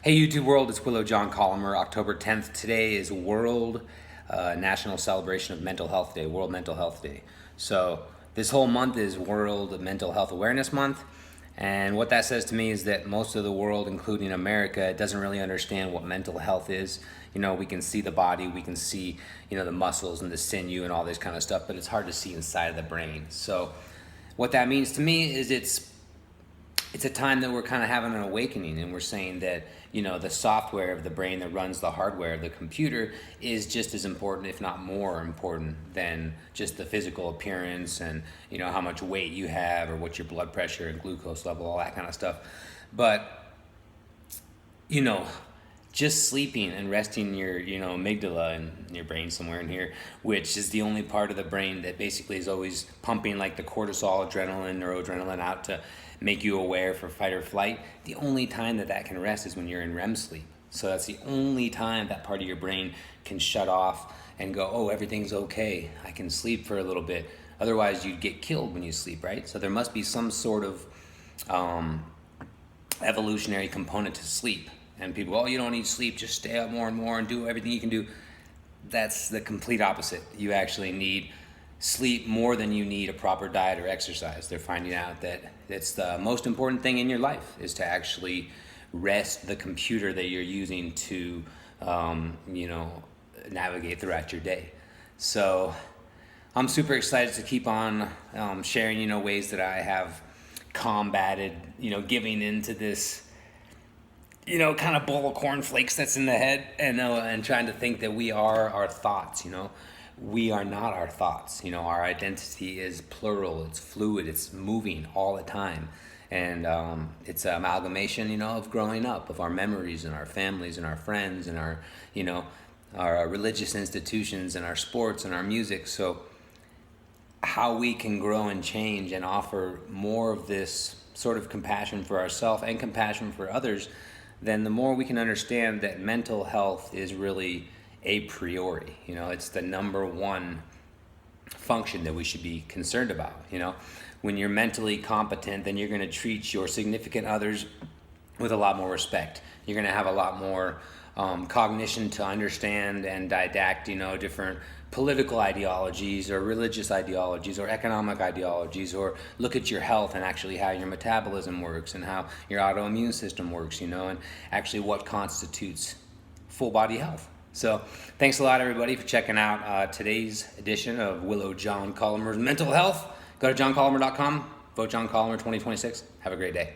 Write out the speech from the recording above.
Hey YouTube world, it's Willow John Colomer. October 10th. Today is World National Celebration of Mental Health Day, World Mental Health Day. So this whole month is World Mental Health Awareness Month. And what that says to me is that most of the world, including America, doesn't really understand what mental health is. You know, we can see the body, we can see, the muscles and the sinew and all this kind of stuff, but it's hard to see inside of the brain. So what that means to me is it's a time that we're kind of having an awakening, and we're saying that the software of the brain that runs the hardware of the computer is just as important, if not more important, than just the physical appearance and how much weight you have or what your blood pressure and glucose level, all that kind of stuff. But just sleeping and resting your amygdala and your brain somewhere in here, which is the only part of the brain that basically is always pumping like the cortisol, adrenaline, noradrenaline out to make you aware for fight or flight. The only time that can rest is when you're in REM sleep. So that's the only time that part of your brain can shut off and go, oh, everything's okay, I can sleep for a little bit. Otherwise you'd get killed when you sleep, right? So there must be some sort of evolutionary component to sleep. And people, oh, you don't need sleep, just stay up more and more and do everything you can do. That's the complete opposite. You actually need sleep more than you need a proper diet or exercise. They're finding out that it's the most important thing in your life is to actually rest the computer that you're using to, navigate throughout your day. So I'm super excited to keep on sharing, ways that I have combated, giving into this kind of bowl of cornflakes that's in the head, and trying to think that we are our thoughts. We are not our thoughts. Our identity is plural, it's fluid, it's moving all the time. And it's an amalgamation, of growing up, of our memories and our families and our friends and our religious institutions and our sports and our music. So how we can grow and change and offer more of this sort of compassion for ourselves and compassion for others, then the more we can understand that mental health is really a priority. It's the number one function that we should be concerned about. When you're mentally competent, then you're going to treat your significant others with a lot more respect. You're going to have a lot more cognition to understand and didact, different political ideologies or religious ideologies or economic ideologies, or look at your health and actually how your metabolism works and how your autoimmune system works, and actually what constitutes full body health. So thanks a lot, everybody, for checking out today's edition of Willow John Colomer's Mental Health. Go to johncolomer.com, vote John Colomer 2026. Have a great day.